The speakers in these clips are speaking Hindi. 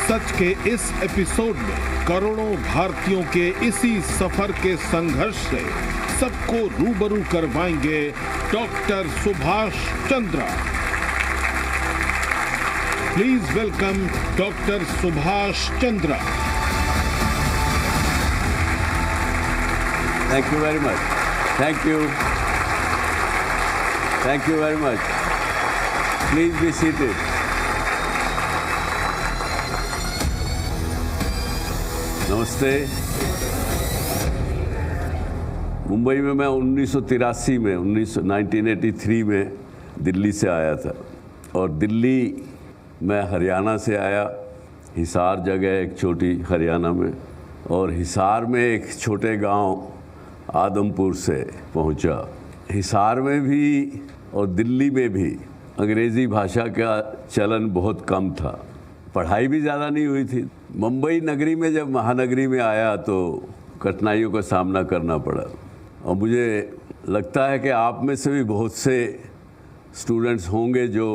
सच के इस एपिसोड में करोड़ों भारतीयों के इसी सफर के संघर्ष से सबको रूबरू करवाएंगे doctor Subhash Chandra. Please welcome doctor Subhash Chandra. Thank you very much. Thank you. Thank you very much. Please be seated. नमस्ते। मुंबई में मैं 1983 में 1983 में दिल्ली से आया था और दिल्ली मैं हरियाणा से आया। हिसार जगह एक छोटी हरियाणा में, और हिसार में एक छोटे गांव आदमपुर से पहुंचा। हिसार में भी और दिल्ली में भी अंग्रेज़ी भाषा का चलन बहुत कम था, पढ़ाई भी ज़्यादा नहीं हुई थी। मुंबई नगरी में जब महानगरी में आया तो कठिनाइयों का सामना करना पड़ा। और मुझे लगता है कि आप में से भी बहुत से स्टूडेंट्स होंगे जो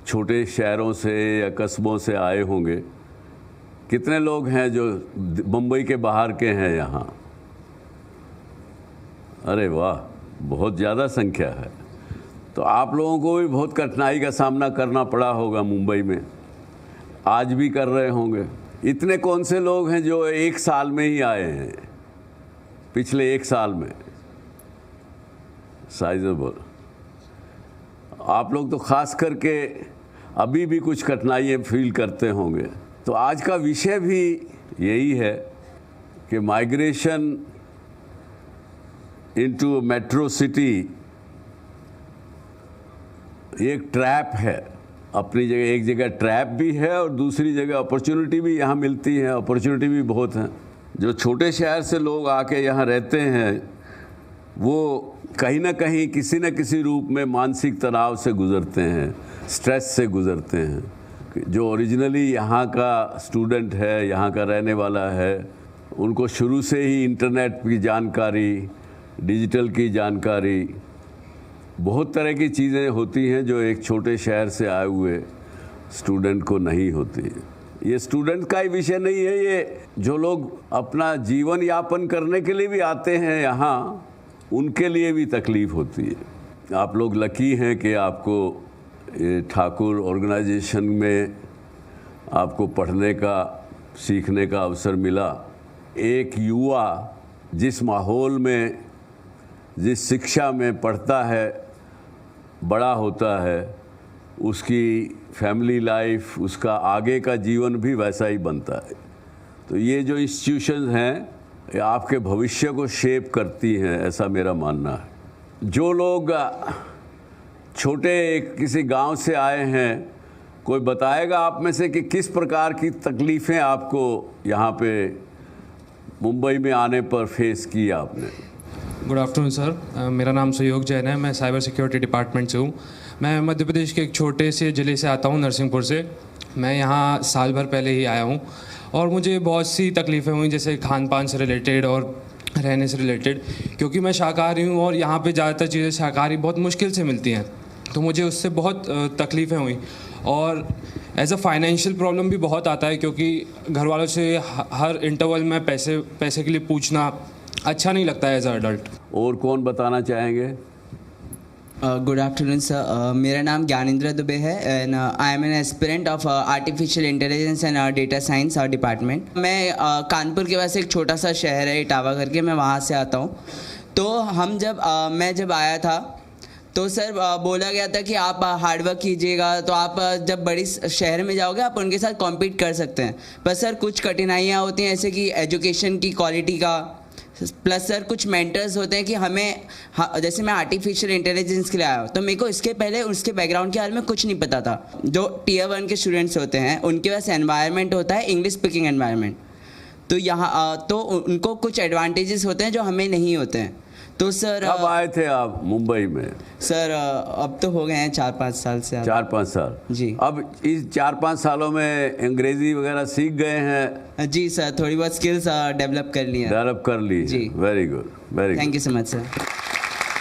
छोटे शहरों से या कस्बों से आए होंगे। कितने लोग हैं जो मुंबई के बाहर के हैं यहाँ? अरे वाह, बहुत ज़्यादा संख्या है। तो आप लोगों को भी बहुत कठिनाई का सामना करना पड़ा होगा मुंबई में, आज भी कर रहे होंगे। इतने कौन से लोग हैं जो एक साल में ही आए हैं, पिछले एक साल में? साइजेबल। आप लोग तो खास करके अभी भी कुछ कठिनाइयाँ फील करते होंगे। तो आज का विषय भी यही है कि माइग्रेशन इनटू मेट्रो सिटी एक ट्रैप है। अपनी जगह एक जगह ट्रैप भी है और दूसरी जगह अपॉर्चुनिटी भी यहाँ मिलती है। अपॉर्चुनिटी भी बहुत हैं। जो छोटे शहर से लोग आके यहाँ रहते हैं वो कहीं ना कहीं किसी न किसी रूप में मानसिक तनाव से गुज़रते हैं, स्ट्रेस से गुज़रते हैं। जो ओरिजिनली यहाँ का स्टूडेंट है, यहाँ का रहने वाला है, उनको शुरू से ही इंटरनेट की जानकारी, डिजिटल की जानकारी, बहुत तरह की चीज़ें होती हैं जो एक छोटे शहर से आए हुए स्टूडेंट को नहीं होती। ये स्टूडेंट का ही विषय नहीं है, ये जो लोग अपना जीवन यापन करने के लिए भी आते हैं यहाँ, उनके लिए भी तकलीफ़ होती है। आप लोग लकी हैं कि आपको ठाकुर ऑर्गेनाइजेशन में आपको पढ़ने का, सीखने का अवसर मिला। एक युवा जिस माहौल में, जिस शिक्षा में पढ़ता है, बड़ा होता है, उसकी फैमिली लाइफ, उसका आगे का जीवन भी वैसा ही बनता है। तो ये जो इंस्टीट्यूशंस हैं ये आपके भविष्य को शेप करती हैं, ऐसा मेरा मानना है। जो लोग छोटे किसी गांव से आए हैं, कोई बताएगा आप में से कि किस प्रकार की तकलीफ़ें आपको यहाँ पे मुंबई में आने पर फेस की आपने? गुड आफ्टरनून सर, मेरा नाम सहयोग जैन है। मैं साइबर सिक्योरिटी डिपार्टमेंट से हूँ। मैं मध्य प्रदेश के एक छोटे से ज़िले से आता हूँ, नरसिंहपुर से। मैं यहाँ साल भर पहले ही आया हूँ और मुझे बहुत सी तकलीफ़ें हुई, जैसे खान पान से रिलेटेड और रहने से रिलेटेड, क्योंकि मैं शाकाहारी हूँ और यहाँ पे ज़्यादातर चीज़ें शाकाहारी बहुत मुश्किल से मिलती हैं। तो मुझे उससे बहुत तकलीफ़ें हुई और एज अ फाइनेंशियल प्रॉब्लम भी बहुत आता है, क्योंकि घर वालों से हर इंटरवल में पैसे के लिए पूछना अच्छा नहीं लगता है एज अ अडल्ट। और कौन बताना चाहेंगे? गुड आफ्टरनून सर, मेरा नाम ज्ञानेंद्र दुबे है and I am an aspirant of artificial intelligence and data science department. मैं कानपुर के पास एक छोटा सा शहर है इटावा करके, मैं वहाँ से आता हूँ। तो मैं जब आया था तो सर बोला गया था कि आप हार्डवर्क कीजिएगा तो आप जब बड़ी शहर में जाओगे आप उनके साथ कॉम्पीट कर सकते हैं। पर सर कुछ कठिनाइयाँ होती हैं, जैसे कि एजुकेशन की क्वालिटी का, प्लस सर कुछ मेंटर्स होते हैं कि हमें जैसे मैं आर्टिफिशियल इंटेलिजेंस के लिए आया हूँ तो मेरे को इसके पहले उसके बैकग्राउंड के बारे में कुछ नहीं पता था। जो टियर 1 के स्टूडेंट्स होते हैं उनके पास एनवायरनमेंट होता है इंग्लिश स्पीकिंग एनवायरनमेंट, तो यहाँ तो उनको कुछ एडवांटेजेस होते हैं जो हमें नहीं होते हैं। तो सर कब आए थे आप मुंबई में? सर अब तो हो गए हैं 4-5 साल से। 4-5 साल जी। अब इस 4-5 सालों में अंग्रेजी वगैरह सीख गए हैं? जी सर, थोड़ी बहुत स्किल्स डेवलप कर ली हैं। डेवलप कर ली जी। Very good, very good. Thank you so much sir.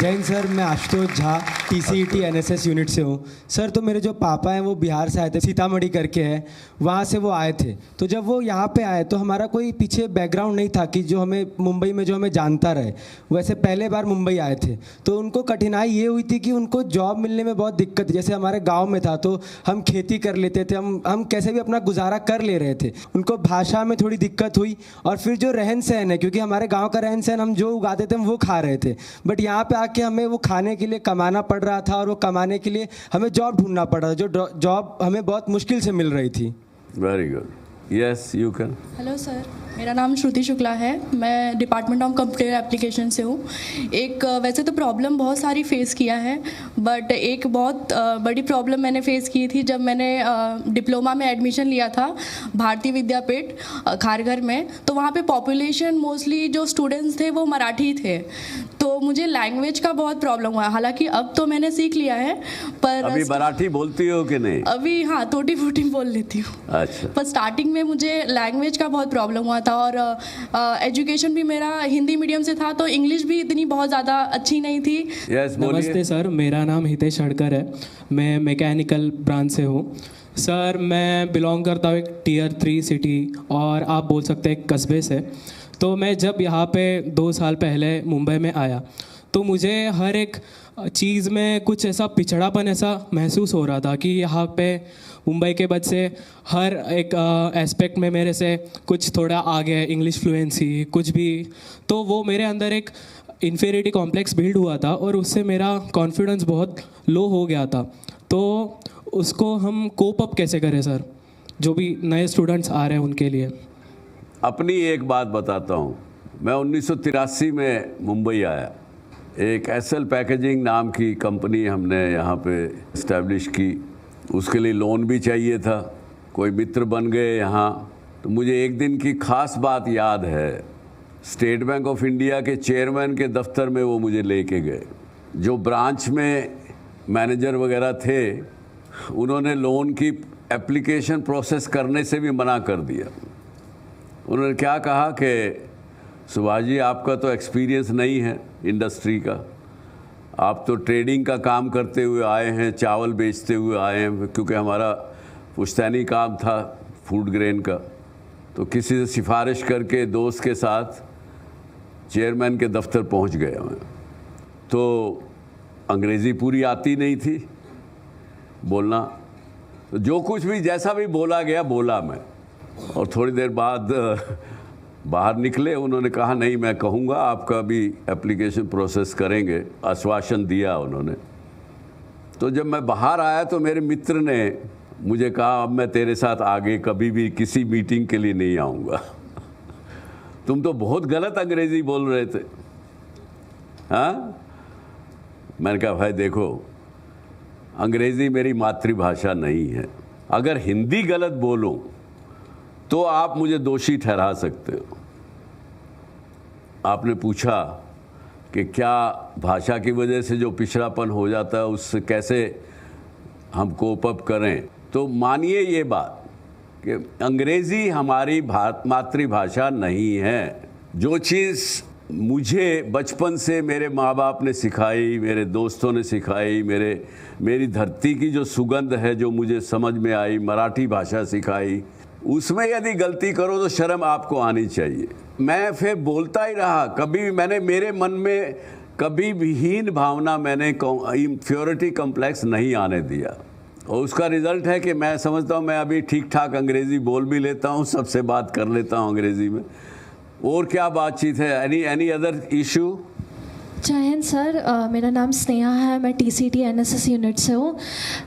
जय हिंद सर, मैं Ashutosh Jha TCET NSS unit से हूँ। सर तो मेरे जो पापा हैं वो बिहार से आए थे, सीतामढ़ी करके है, वहाँ से वो आए थे। तो जब वो यहाँ पे आए तो हमारा कोई पीछे बैकग्राउंड नहीं था कि जो हमें मुंबई में जो हमें जानता रहे। वैसे पहले बार मुंबई आए थे तो उनको कठिनाई ये हुई थी कि उनको जॉब मिलने में बहुत दिक्कत। जैसे हमारे गाँव में था तो हम खेती कर लेते थे, हम कैसे भी अपना गुजारा कर ले रहे थे। उनको भाषा में थोड़ी दिक्कत हुई और फिर जो रहन सहन है, क्योंकि हमारे गाँव का रहन सहन हम जो उगाते थे हम वो खा रहे थे, बट यहाँ पे आके हमें वो खाने के लिए कमाना पड़ रहा था और वो कमाने के लिए हमें जॉब ढूंढना पड़ रहा था, जो जॉब हमें बहुत मुश्किल से मिल रही थी। Very good, yes you can. Hello sir, मेरा नाम श्रुति शुक्ला है। मैं डिपार्टमेंट ऑफ कंप्यूटर एप्लीकेशन से हूँ। वैसे तो प्रॉब्लम बहुत सारी फेस किया है, बट एक बहुत बड़ी प्रॉब्लम मैंने फेस की थी जब मैंने डिप्लोमा में एडमिशन लिया था भारतीय विद्यापीठ खारघर में। तो वहाँ पे पॉपुलेशन मोस्टली जो स्टूडेंट्स थे वो मराठी थे, तो मुझे लैंग्वेज का बहुत प्रॉब्लम हुआ। हालांकि अब तो मैंने सीख लिया है, पर अभी मराठी बोलती हो कि नहीं? अभी हाँ, टूटी फूटी बोल लेती हूँ। अच्छा। पर स्टार्टिंग में मुझे लैंग्वेज का बहुत प्रॉब्लम हुआ था और एजुकेशन भी मेरा हिंदी मीडियम से था, तो इंग्लिश भी इतनी बहुत ज़्यादा अच्छी नहीं थी। yes, नमस्ते सर, मेरा नाम हितेश हड़कर है। मैं मैकेनिकल ब्रांच से हूँ। सर मैं बिलोंग करता हूँ एक Tier 3 सिटी और आप बोल सकते हैं कस्बे से। तो मैं जब यहाँ पे 2 साल पहले मुंबई में आया तो मुझे हर एक चीज़ में कुछ ऐसा पिछड़ापन ऐसा महसूस हो रहा था कि यहाँ पे मुंबई के बच्चे हर एक एस्पेक्ट में मेरे से कुछ थोड़ा आगे है, इंग्लिश फ्लुएंसी कुछ भी, तो वो मेरे अंदर एक इन्फीरियरिटी कॉम्प्लेक्स बिल्ड हुआ था और उससे मेरा कॉन्फिडेंस बहुत लो हो गया था। तो उसको हम कोप अप कैसे करें सर, जो भी नए स्टूडेंट्स आ रहे हैं उनके लिए? अपनी एक बात बताता हूँ। मैं 1983 में मुंबई आया। एक SL पैकेजिंग नाम की कंपनी हमने यहाँ पे इस्टेब्लिश की। उसके लिए लोन भी चाहिए था, कोई मित्र बन गए यहाँ। तो मुझे एक दिन की ख़ास बात याद है, स्टेट बैंक ऑफ इंडिया के चेयरमैन के दफ्तर में वो मुझे लेके गए। जो ब्रांच में मैनेजर वगैरह थे उन्होंने लोन की एप्लीकेशन प्रोसेस करने से भी मना कर दिया। उन्होंने क्या कहा कि सुभाष जी आपका तो एक्सपीरियंस नहीं है इंडस्ट्री का, आप तो ट्रेडिंग का काम करते हुए आए हैं, चावल बेचते हुए आए हैं, क्योंकि हमारा पुश्तैनी काम था फूड ग्रेन का। तो किसी से सिफारिश करके दोस्त के साथ चेयरमैन के दफ्तर पहुंच गया मैं। तो अंग्रेज़ी पूरी आती नहीं थी बोलना, तो जो कुछ भी जैसा भी बोला गया बोला मैं। और थोड़ी देर बाद बाहर निकले, उन्होंने कहा नहीं मैं कहूँगा, आपका भी एप्लीकेशन प्रोसेस करेंगे, आश्वासन दिया उन्होंने। तो जब मैं बाहर आया तो मेरे मित्र ने मुझे कहा अब मैं तेरे साथ आगे कभी भी किसी मीटिंग के लिए नहीं आऊँगा। तुम तो बहुत गलत अंग्रेज़ी बोल रहे थे। हाँ, मैंने कहा भाई देखो, अंग्रेज़ी मेरी मातृभाषा नहीं है। अगर हिंदी गलत बोलूं तो आप मुझे दोषी ठहरा सकते हो। आपने पूछा कि क्या भाषा की वजह से जो पिछड़ापन हो जाता है उससे कैसे हम कोप अप करें। तो मानिए ये बात कि अंग्रेज़ी हमारी मातृभाषा नहीं है। जो चीज़ मुझे बचपन से मेरे माँ बाप ने सिखाई, मेरे दोस्तों ने सिखाई, मेरी धरती की जो सुगंध है जो मुझे समझ में आई, मराठी भाषा सिखाई, उसमें यदि गलती करो तो शर्म आपको आनी चाहिए। मैं फिर बोलता ही रहा, कभी मैंने मेरे मन में कभी भी हीन भावना, मैंने इंफीरियरिटी कॉम्प्लेक्स नहीं आने दिया। और उसका रिज़ल्ट है कि मैं समझता हूँ मैं अभी ठीक ठाक अंग्रेज़ी बोल भी लेता हूँ, सबसे बात कर लेता हूँ अंग्रेज़ी में। और क्या बातचीत है? Any other issue? जय हिंद सर, मेरा नाम स्नेहा है, मैं TCET NSS यूनिट से हूँ।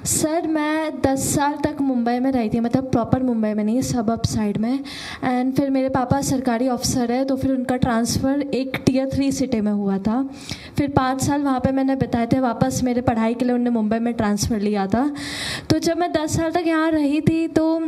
सर मैं 10 साल तक मुंबई में रही थी, मतलब प्रॉपर मुंबई में नहीं, सबअब साइड में। एंड फिर मेरे पापा सरकारी ऑफिसर है, तो फिर उनका ट्रांसफ़र एक Tier 3 सिटी में हुआ था। फिर 5 साल वहाँ पे मैंने बिताए थे, वापस मेरे पढ़ाई के लिए उन्होंने मुंबई में ट्रांसफ़र लिया था। तो जब मैं 10 साल तक यहाँ रही थी तो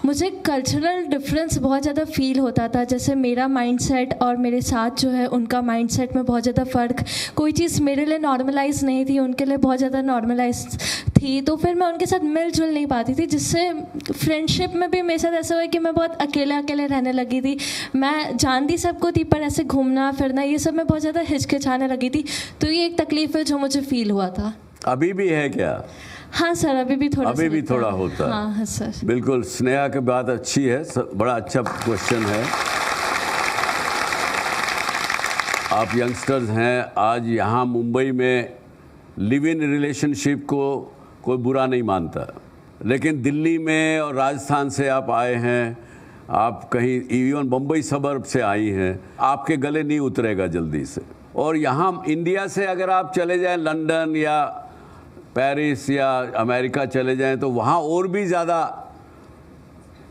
मुझे कल्चरल डिफरेंस बहुत ज़्यादा फील होता था। जैसे मेरा माइंडसेट और मेरे साथ जो है उनका माइंडसेट में बहुत ज़्यादा फ़र्क, कोई चीज़ मेरे लिए नॉर्मलाइज नहीं थी, उनके लिए बहुत ज़्यादा नॉर्मलाइज थी। तो फिर मैं उनके साथ मिलजुल नहीं पाती थी, जिससे फ्रेंडशिप में भी मेरे साथ ऐसा हुआ कि मैं बहुत अकेले अकेले रहने लगी थी। मैं जानती सबको थी, पर ऐसे घूमना फिरना ये सब मैं बहुत ज़्यादा हिचकिचाने लगी थी। तो ये एक तकलीफ है जो मुझे फील हुआ था। अभी भी है क्या? हाँ सर, अभी भी थोड़ा होता है। हाँ सर, बिल्कुल। स्नेहा की बात अच्छी है, बड़ा अच्छा क्वेश्चन है। आप यंगस्टर्स हैं, आज यहाँ मुंबई में लिव इन रिलेशनशिप को कोई बुरा नहीं मानता, लेकिन दिल्ली में और राजस्थान से आप आए हैं, आप कहीं इवन बम्बई सबर्ब से आई हैं, आपके गले नहीं उतरेगा जल्दी से। और यहाँ इंडिया से अगर आप चले जाएं लंदन या पेरिस या अमेरिका चले जाएं, तो वहाँ और भी ज़्यादा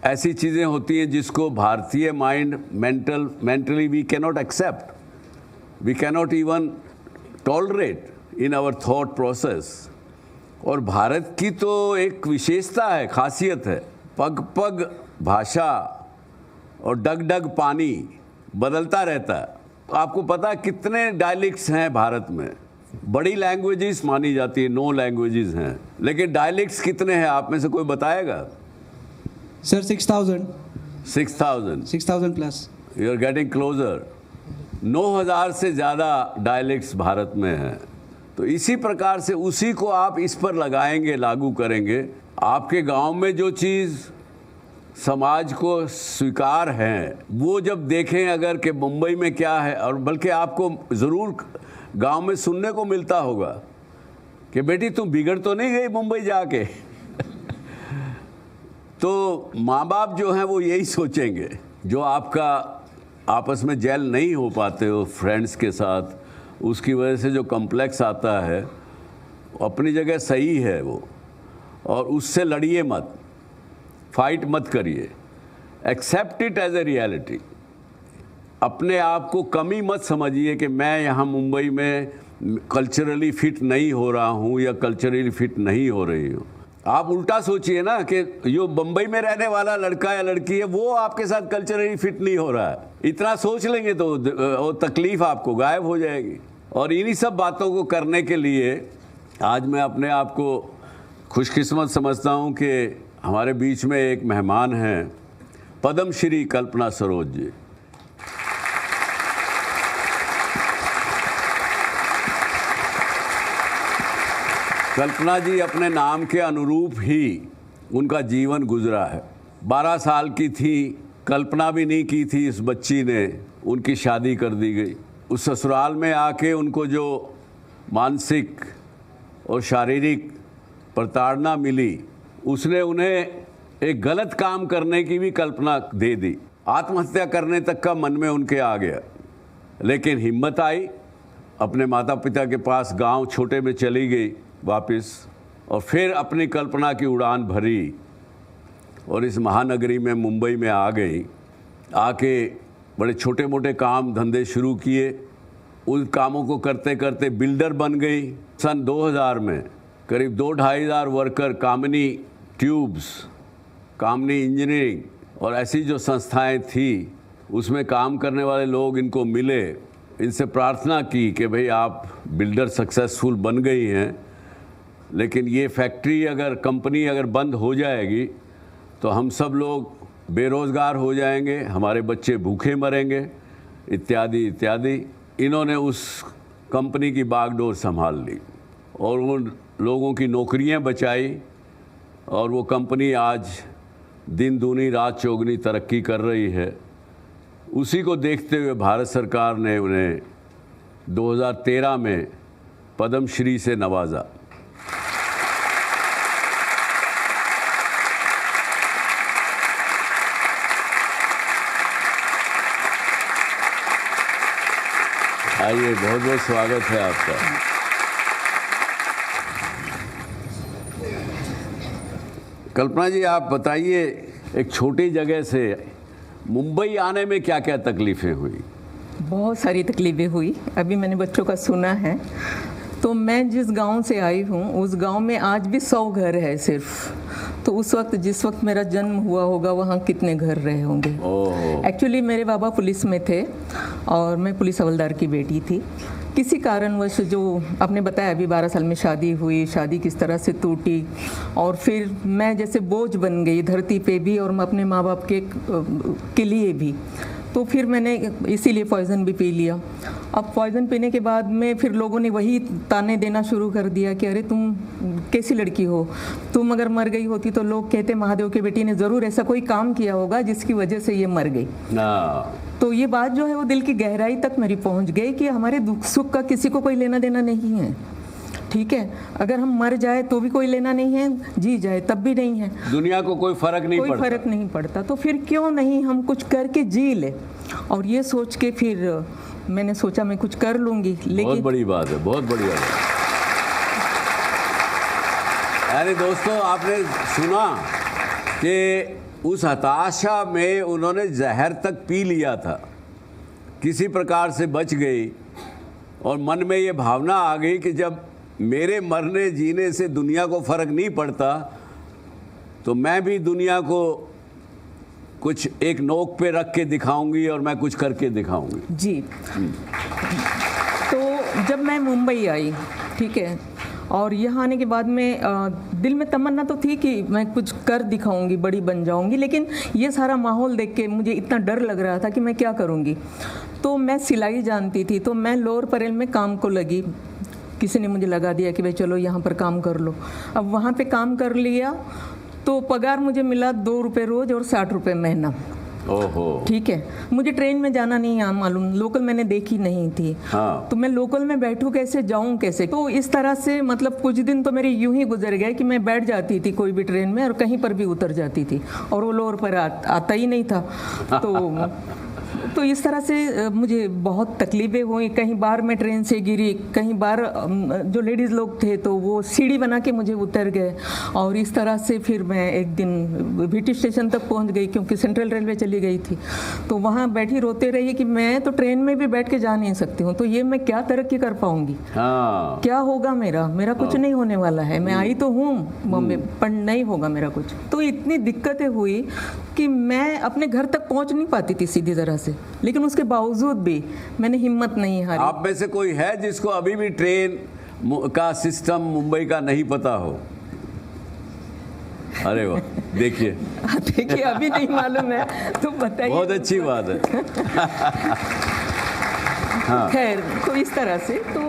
ऐसी चीज़ें होती हैं जिसको भारतीय mind mentally we cannot accept, we cannot even tolerate in our thought process. और भारत की तो एक विशेषता है, खासियत है, पग पग भाषा और डग डग पानी बदलता रहता है। आपको पता है कितने डायलेक्ट्स हैं भारत में? बड़ी लैंग्वेजेस मानी जाती है, 9 लैंग्वेजेस हैं, लेकिन डायलेक्ट्स कितने हैं? आप में से कोई बताएगा? Sir 6000 plus. You are getting closer. 9000 से ज़्यादा डायलेक्ट्स भारत में हैं। तो इसी प्रकार से उसी को आप इस पर लगाएंगे, लागू करेंगे। आपके गांव में जो चीज़ समाज को स्वीकार है, वो जब देखें अगर कि मुंबई में क्या है, और बल्कि आपको ज़रूर गांव में सुनने को मिलता होगा कि बेटी तुम बिगड़ तो नहीं गई मुंबई जाके। तो माँ बाप जो हैं वो यही सोचेंगे। जो आपका आपस में जेल नहीं हो पाते हो फ्रेंड्स के साथ, उसकी वजह से जो कॉम्प्लेक्स आता है, अपनी जगह सही है वो, और उससे लड़िए मत, फाइट मत करिए, accept it as a reality. अपने आप को कमी मत समझिए कि मैं यहाँ मुंबई में कल्चरली फिट नहीं हो रहा हूँ या कल्चरली फिट नहीं हो रही हूँ। आप उल्टा सोचिए ना कि जो बम्बई में रहने वाला लड़का या लड़की है वो आपके साथ कल्चरली फिट नहीं हो रहा है। इतना सोच लेंगे तो वो तकलीफ आपको गायब हो जाएगी। और इन्हीं सब बातों को करने के लिए आज मैं अपने आप को खुशकिस्मत समझता हूँ कि हमारे बीच में एक मेहमान हैं, पद्म श्री कल्पना सरोज जी। कल्पना जी अपने नाम के अनुरूप ही उनका जीवन गुजरा है। 12 साल की थी, कल्पना भी नहीं की थी इस बच्ची ने, उनकी शादी कर दी गई। उस ससुराल में आके उनको जो मानसिक और शारीरिक प्रताड़ना मिली, उसने उन्हें एक गलत काम करने की भी कल्पना दे दी। आत्महत्या करने तक का मन में उनके आ गया, लेकिन हिम्मत आई, अपने माता पिता के पास गांव छोटे में चली गई वापस, और फिर अपनी कल्पना की उड़ान भरी और इस महानगरी में मुंबई में आ गई। आके बड़े छोटे मोटे काम धंधे शुरू किए। उन कामों को करते करते बिल्डर बन गई। सन 2000 में करीब 2-2.5 हज़ार वर्कर कामिनी ट्यूब्स, कामिनी इंजीनियरिंग और ऐसी जो संस्थाएं थी उसमें काम करने वाले लोग इनको मिले, इनसे प्रार्थना की कि भाई आप बिल्डर सक्सेसफुल बन गई हैं, लेकिन ये फैक्ट्री अगर, कंपनी अगर बंद हो जाएगी तो हम सब लोग बेरोज़गार हो जाएंगे, हमारे बच्चे भूखे मरेंगे, इत्यादि इत्यादि। इन्होंने उस कंपनी की बागडोर संभाल ली और उन लोगों की नौकरियां बचाई, और वो कंपनी आज दिन दूनी रात चौगनी तरक्की कर रही है। उसी को देखते हुए भारत सरकार ने उन्हें 2013 में पद्म श्री से नवाजा। आइए, बहुत बहुत स्वागत है आपका। कल्पना जी, आप बताइए, एक छोटी जगह से मुंबई आने में क्या क्या तकलीफ़ें हुई? बहुत सारी तकलीफ़ें हुई। अभी मैंने बच्चों का सुना है तो मैं जिस गांव से आई हूँ उस गांव में आज भी 100 घर है सिर्फ। तो उस वक्त जिस वक्त मेरा जन्म हुआ होगा वहाँ कितने घर रहे होंगे। एक्चुअली मेरे बाबा पुलिस में थे और मैं पुलिस हवलदार की बेटी थी। किसी कारणवश जो आपने बताया अभी 12 साल में शादी हुई, शादी किस तरह से टूटी और फिर मैं जैसे बोझ बन गई धरती पे भी और मैं अपने माँ बाप के लिए भी। तो फिर मैंने इसीलिए पॉइज़न भी पी लिया। अब पॉइज़न पीने के बाद में फिर लोगों ने वही ताने देना शुरू कर दिया कि अरे तुम कैसी लड़की हो, तुम अगर मर गई होती तो लोग कहते महादेव की बेटी ने ज़रूर ऐसा कोई काम किया होगा जिसकी वजह से ये मर गई। तो ये बात जो है वो दिल की गहराई तक मेरी पहुंच गई कि हमारे दुख सुख का किसी को कोई लेना देना नहीं है। ठीक है, अगर हम मर जाए तो भी कोई लेना नहीं है, जी जाए तब भी नहीं है, दुनिया को कोई फर्क नहीं पड़ता। तो फिर क्यों नहीं हम कुछ करके जी ले। और ये सोच के फिर मैंने सोचा मैं कुछ कर लूंगी। लेकिन बहुत बड़ी बात है, बहुत बड़ी बात है। अरे दोस्तों, आपने सुना कि उस हताशा में उन्होंने जहर तक पी लिया था, किसी प्रकार से बच गई और मन में ये भावना आ गई कि जब मेरे मरने जीने से दुनिया को फर्क नहीं पड़ता तो मैं भी दुनिया को कुछ एक नोक पे रख के दिखाऊंगी और मैं कुछ करके दिखाऊंगी। जी। तो जब मैं मुंबई आई, ठीक है, और यहाँ आने के बाद में दिल में तमन्ना तो थी कि मैं कुछ कर दिखाऊंगी, बड़ी बन जाऊंगी, लेकिन ये सारा माहौल देख के मुझे इतना डर लग रहा था कि मैं क्या करूंगी। तो मैं सिलाई जानती थी, तो मैं लोअर परेल में काम को लगी। किसी ने मुझे लगा दिया कि भाई चलो यहाँ पर काम कर लो। अब वहाँ पे काम कर लिया तो पगार मुझे मिला 2 रुपये रोज़ और 60 रुपये महीना। ओहो। ठीक है, मुझे ट्रेन में जाना नहीं मालूम, लोकल मैंने देखी नहीं थी। हाँ। तो मैं लोकल में बैठूं कैसे, जाऊं कैसे। तो इस तरह से मतलब कुछ दिन तो मेरे यूं ही गुजर गए कि मैं बैठ जाती थी कोई भी ट्रेन में और कहीं पर भी उतर जाती थी और वो लोअर पर आता ही नहीं था। तो इस तरह से मुझे बहुत तकलीफ़ें हुई। कहीं बार मैं ट्रेन से गिरी, कहीं बार जो लेडीज़ लोग थे तो वो सीढ़ी बना के मुझे उतर गए। और इस तरह से फिर मैं एक दिन VT स्टेशन तक पहुंच गई क्योंकि सेंट्रल रेलवे चली गई थी। तो वहाँ बैठी रोते रही कि मैं तो ट्रेन में भी बैठ के जा नहीं सकती हूँ, तो ये मैं क्या तरक्की कर पाऊँगी। हाँ। क्या होगा मेरा कुछ नहीं होने वाला है। मैं आई तो हूँ बॉम्बे पर नहीं होगा मेरा कुछ। तो इतनी दिक्कतें हुई कि मैं अपने घर तक पहुँच नहीं पाती थी सीधी तरह से, लेकिन उसके बावजूद भी मैंने हिम्मत नहीं हारी। आप में से कोई है जिसको अभी भी ट्रेन का सिस्टम मुंबई का नहीं पता हो? अरे वाह, देखिए अभी नहीं मालूम है तो बताइए। बहुत अच्छी बात है। हाँ। खैर, तो इस तरह से तो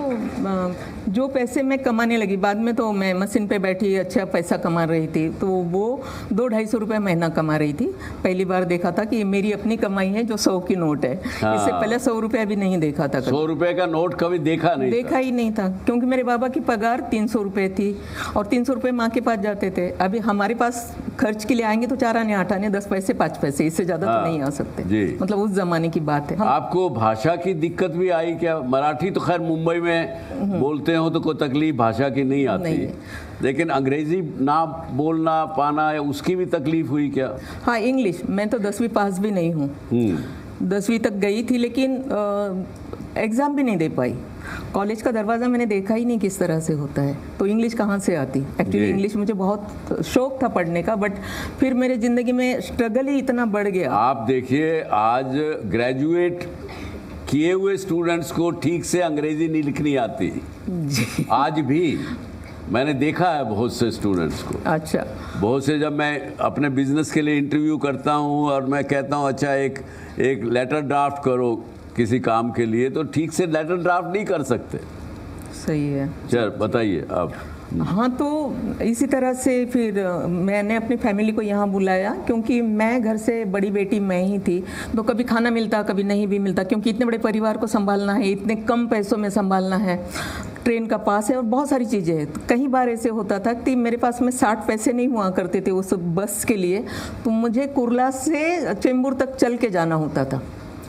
जो पैसे मैं कमाने लगी, बाद में तो मैं मशीन पे बैठी अच्छा पैसा कमा रही थी, तो वो 200-250 रुपये महीना कमा रही थी। पहली बार देखा था कि ये मेरी अपनी कमाई है जो 100 की नोट है। हाँ। इससे पहले 100 रुपया भी नहीं देखा था। 100 रुपये का नोट कभी देखा ही नहीं था क्योंकि मेरे बाबा की पगार 300 रुपये थी और 300 रुपये माँ के पास जाते थे। अभी हमारे पास खर्च के लिए आएंगे तो 4 आने 8 आने 10 पैसे 5 पैसे, इससे ज़्यादा तो नहीं आ सकते। मतलब उस जमाने की बात है। आपको भाषा की दिक्कत भी आई क्या? मराठी तो खैर मुंबई में बोलते हो तो कोई तकलीफ भाषा की नहीं आती, लेकिन अंग्रेजी ना बोलना पाना उसकी भी तकलीफ हुई क्या? हाँ, इंग्लिश मैं तो 10वीं पास भी नहीं हूँ। 10वीं तक गई थी लेकिन एग्ज़ाम भी नहीं दे पाई। कॉलेज का दरवाज़ा मैंने देखा ही नहीं किस तरह से होता है, तो इंग्लिश कहाँ से आती। एक्चुअली इंग्लिश मुझे बहुत शौक था पढ़ने का, बट फिर मेरे ज़िंदगी में स्ट्रगल ही इतना बढ़ गया। आप देखिए, आज ग्रेजुएट किए हुए स्टूडेंट्स को ठीक से अंग्रेजी नहीं लिखनी आती। आज भी मैंने देखा है बहुत से स्टूडेंट्स को। अच्छा। बहुत से, जब मैं अपने बिजनेस के लिए इंटरव्यू करता हूँ और मैं कहता हूँ अच्छा एक लेटर ड्राफ्ट करो किसी काम के लिए, तो ठीक से लेटर ड्राफ्ट नहीं कर सकते। सही है। चल बताइए आप। हाँ, तो इसी तरह से फिर मैंने अपनी फैमिली को यहाँ बुलाया क्योंकि मैं घर से बड़ी बेटी मैं ही थी, तो कभी खाना मिलता कभी नहीं भी मिलता, क्योंकि इतने बड़े परिवार को संभालना है, इतने कम पैसों में संभालना है, ट्रेन का पास है और बहुत सारी चीज़ें हैं। तो कई बार ऐसे होता था कि मेरे पास में 60 पैसे नहीं हुआ करते थे उस बस के लिए, तो मुझे कुर्ला से चेंबूर तक चल के जाना होता था।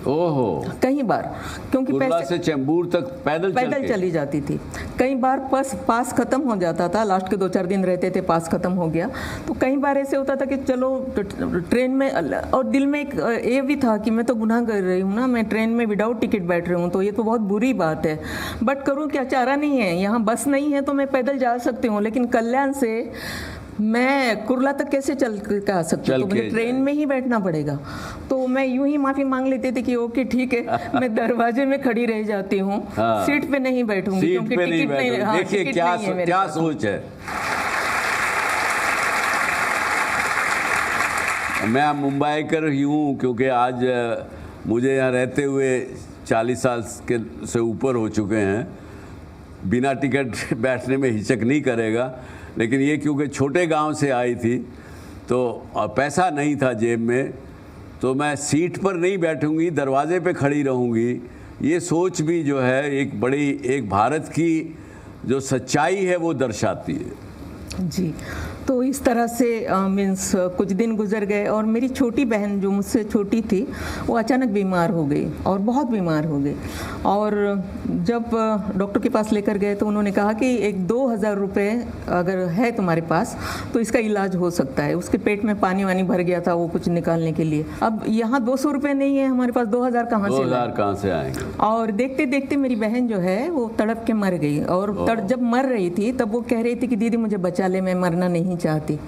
ओहो, कई बार, क्योंकि कुर्ला से चैम्बूर तक पैदल चली जाती थी। कई बार पास ख़त्म हो जाता था, लास्ट के 2-4 दिन रहते थे, पास ख़त्म हो गया, तो कई बार ऐसे होता था कि चलो ट्रेन में, और दिल में एक ये भी था कि मैं तो गुनाह कर रही हूँ ना, मैं ट्रेन में विदाउट टिकट बैठ रही हूँ, तो ये तो बहुत बुरी बात है, बट करूँ क्या, चारा नहीं है, यहाँ बस नहीं है तो मैं पैदल जा सकती हूँ, लेकिन कल्याण से मैं कुर्ला तक कैसे चल के आ सकती हूँ, तो मुझे ट्रेन में ही बैठना पड़ेगा। तो मैं यूं ही माफ़ी मांग लेती थी कि ओके ठीक है, मैं दरवाजे में खड़ी रह जाती हूँ, सीट पे नहीं बैठूंगी, क्योंकि टिकट नहीं। देखिए क्या सोच है। मैं मुंबई कर ही हूँ, क्योंकि आज मुझे यहाँ रहते हुए 40 साल के से ऊपर हो चुके हैं, बिना टिकट बैठने में हिचक नहीं करेगा, लेकिन ये क्योंकि छोटे गांव से आई थी तो पैसा नहीं था जेब में, तो मैं सीट पर नहीं बैठूंगी, दरवाजे पे खड़ी रहूंगी। ये सोच भी जो है एक भारत की जो सच्चाई है वो दर्शाती है। जी, तो इस तरह से मीन्स कुछ दिन गुजर गए, और मेरी छोटी बहन जो मुझसे छोटी थी वो अचानक बीमार हो गई, और बहुत बीमार हो गई, और जब डॉक्टर के पास लेकर गए तो उन्होंने कहा कि 2,000 रुपये अगर है तुम्हारे पास तो इसका इलाज हो सकता है। उसके पेट में पानी वानी भर गया था वो कुछ निकालने के लिए। अब यहाँ 200 रुपये नहीं है हमारे पास, 2,000 कहाँ से आएंगे। और देखते देखते मेरी बहन जो है वो तड़प के मर गई, और जब मर रही थी तब वो कह रही थी कि दीदी मुझे बचा ले, मैं मरना नहीं चाहती।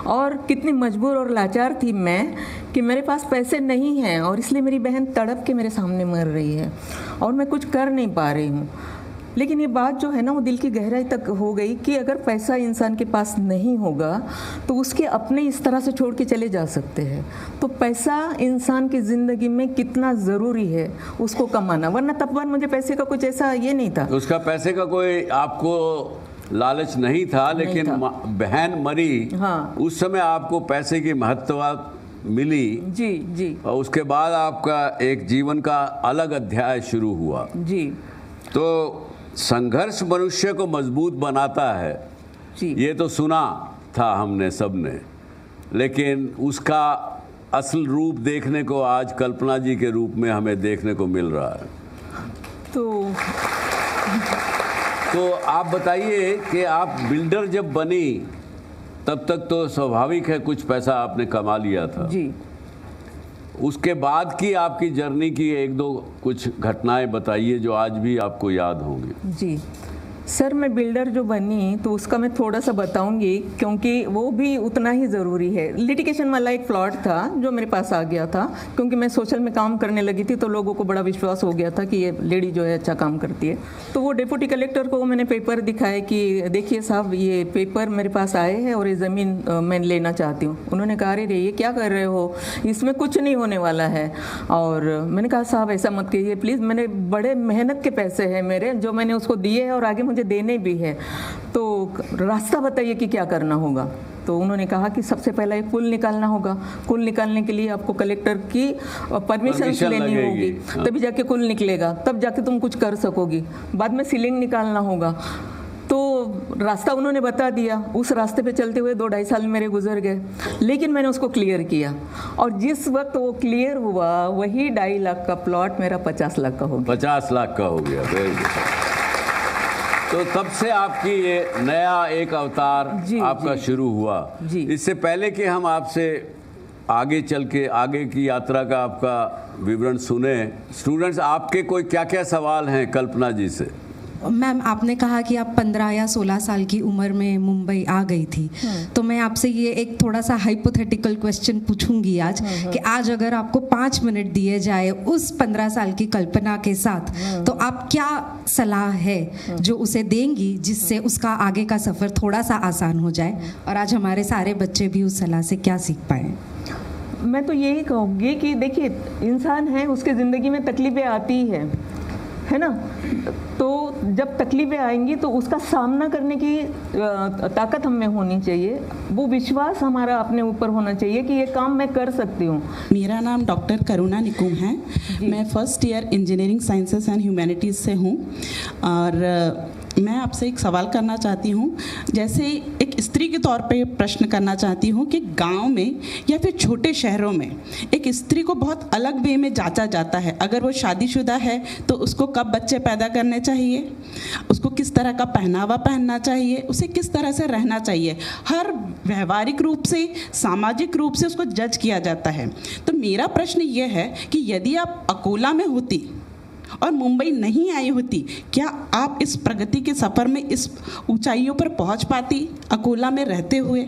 और कितनी मजबूर और लाचार थी मैं कि मेरे पास पैसे नहीं हैं, और इसलिए मेरी बहन तड़प के मेरे सामने मर रही है और मैं कुछ कर नहीं पा रही हूँ। लेकिन ये बात जो है ना वो दिल की गहराई तक हो गई कि अगर पैसा इंसान के पास नहीं होगा तो उसके अपने इस तरह से छोड़ के चले जा सकते हैं। तो पैसा इंसान की ज़िंदगी में कितना ज़रूरी है उसको कमाना, वरना तब मुझे पैसे का कुछ ऐसा ये नहीं था। उसका पैसे का कोई आपको लालच नहीं था, लेकिन बहन मरी, हाँ, उस समय आपको पैसे की महत्व मिली। जी जी। और उसके बाद आपका एक जीवन का अलग अध्याय शुरू हुआ। जी। तो संघर्ष मनुष्य को मजबूत बनाता है जी। ये तो सुना था हमने सबने, लेकिन उसका असल रूप देखने को आज कल्पना जी के रूप में हमें देखने को मिल रहा है। तो आप बताइए कि आप बिल्डर जब बनी तब तक तो स्वाभाविक है कुछ पैसा आपने कमा लिया था जी। उसके बाद की आपकी जर्नी की 1-2 कुछ घटनाएं बताइए जो आज भी आपको याद होंगी। जी सर, मैं बिल्डर जो बनी तो उसका मैं थोड़ा सा बताऊंगी, क्योंकि वो भी उतना ही ज़रूरी है। लिटिगेशन वाला एक प्लॉट था जो मेरे पास आ गया था, क्योंकि मैं सोशल में काम करने लगी थी तो लोगों को बड़ा विश्वास हो गया था कि ये लेडी जो है अच्छा काम करती है। तो वो डिप्टी कलेक्टर को मैंने पेपर दिखाए कि देखिए साहब ये पेपर मेरे पास आए हैं और ये ज़मीन मैं लेना चाहती हूँ। उन्होंने कहा अरे ये क्या कर रहे हो, इसमें कुछ नहीं होने वाला है। और मैंने कहा साहब ऐसा मत कीजिए प्लीज़, मैंने बड़े मेहनत के पैसे हैं मेरे जो मैंने उसको दिए हैं और आगे मुझे देने भी है, तो रास्ता बताइए कि क्या करना होगा। तो उन्होंने कहा कि सबसे पहला एक पुल निकालना होगा, पुल निकालने के लिए आपको कलेक्टर की परमिशन लेनी होगी, तभी जाके पुल निकलेगा, तब जाके तुम कुछ कर सकोगी। बाद में सीलिंग निकालना होगा। तो रास्ता उन्होंने बता दिया, उस रास्ते पे चलते हुए 2-2.5 साल मेरे गुजर गए, लेकिन मैंने उसको क्लियर किया। और जिस वक्त वो क्लियर हुआ वही 2.5 लाख का प्लॉट मेरा 50 लाख का हो गया। 50 लाख का हो गया। तो तब से आपकी ये नया एक अवतार आपका शुरू हुआ। इससे पहले कि हम आपसे आगे चल के आगे की यात्रा का आपका विवरण सुने, स्टूडेंट्स आपके कोई क्या-क्या सवाल हैं कल्पना जी से? मैम, आपने कहा कि आप 15 या 16 साल की उम्र में मुंबई आ गई थी, तो मैं आपसे ये एक थोड़ा सा हाइपोथेटिकल क्वेश्चन पूछूंगी आज कि आज अगर आपको 5 मिनट दिए जाए उस 15 साल की कल्पना के साथ, तो आप क्या सलाह है जो उसे देंगी जिससे उसका आगे का सफ़र थोड़ा सा आसान हो जाए और आज हमारे सारे बच्चे भी उस सलाह से क्या सीख पाएँ? मैं तो यही कहूँगी कि देखिए इंसान है, उसके ज़िंदगी में तकलीफ़ें आती है ना, तो जब तकलीफ़ें आएंगी तो उसका सामना करने की ताकत हमें होनी चाहिए, वो विश्वास हमारा अपने ऊपर होना चाहिए कि ये काम मैं कर सकती हूँ। मेरा नाम डॉक्टर करुणा निकुम है, मैं first year engineering sciences and humanities से हूँ और मैं आपसे एक सवाल करना चाहती हूँ। जैसे एक एक स्त्री के तौर पे प्रश्न करना चाहती हूँ कि गांव में या फिर छोटे शहरों में एक स्त्री को बहुत अलग वे में जांचा जाता है। अगर वो शादीशुदा है तो उसको कब बच्चे पैदा करने चाहिए, उसको किस तरह का पहनावा पहनना चाहिए, उसे किस तरह से रहना चाहिए, हर व्यवहारिक रूप से, सामाजिक रूप से उसको जज किया जाता है। तो मेरा प्रश्न ये है कि यदि आप अकोला में होती और मुंबई नहीं आई होती, क्या आप इस प्रगति के सफ़र में इस ऊंचाइयों पर पहुंच पाती अकोला में रहते हुए,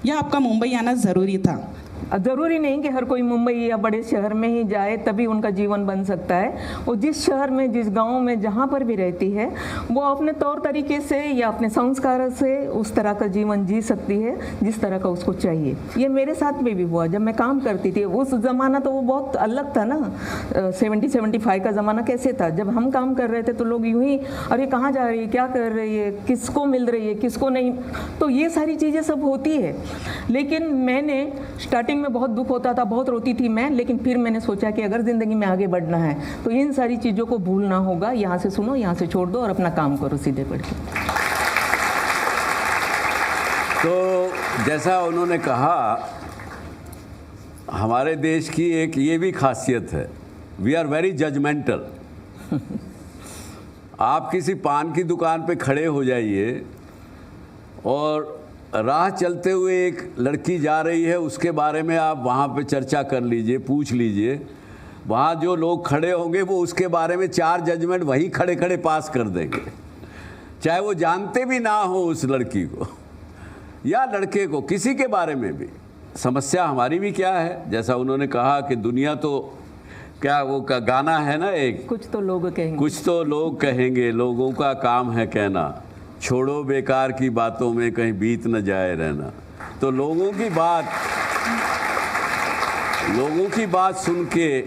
या आपका मुंबई आना ज़रूरी था? ज़रूरी नहीं कि हर कोई मुंबई या बड़े शहर में ही जाए तभी उनका जीवन बन सकता है। वो जिस शहर में, जिस गांव में, जहाँ पर भी रहती है, वो अपने तौर तरीके से या अपने संस्कार से उस तरह का जीवन जी सकती है जिस तरह का उसको चाहिए। ये मेरे साथ में भी हुआ जब मैं काम करती थी। उस ज़माना तो वो बहुत अलग था ना, 70-75 का ज़माना कैसे था। जब हम काम कर रहे थे तो लोग यूँ ही, अरे कहाँ जा रही है, क्या कर रही है, किसको मिल रही है, किसको नहीं, तो ये सारी चीज़ें सब होती है। लेकिन मैंने स्टार्टिंग में बहुत दुख होता था, बहुत रोती थी मैं, लेकिन फिर मैंने सोचा कि अगर ज़िंदगी में आगे बढ़ना है तो इन सारी चीज़ों को भूलना होगा। यहाँ से सुनो, यहाँ से छोड़ दो और अपना काम करो सीधे बढ़ के। तो जैसा उन्होंने कहा, हमारे देश की एक ये भी खासियत है, वी आर वेरी जजमेंटल। आप किसी पान की दुकान पे खड़े हो जाइए और राह चलते हुए एक लड़की जा रही है, उसके बारे में आप वहाँ पे चर्चा कर लीजिए, पूछ लीजिए, वहाँ जो लोग खड़े होंगे वो उसके बारे में 4 जजमेंट वहीं खड़े खड़े पास कर देंगे, चाहे वो जानते भी ना हो उस लड़की को या लड़के को, किसी के बारे में भी। समस्या हमारी भी क्या है, जैसा उन्होंने कहा कि दुनिया तो क्या, वो का गाना है ना एक, कुछ तो लोग कहेंगे, कुछ तो लोग कहेंगे, लोगों का काम है कहना, छोड़ो बेकार की बातों में कहीं बीत न जाए रहना। तो लोगों की बात सुन के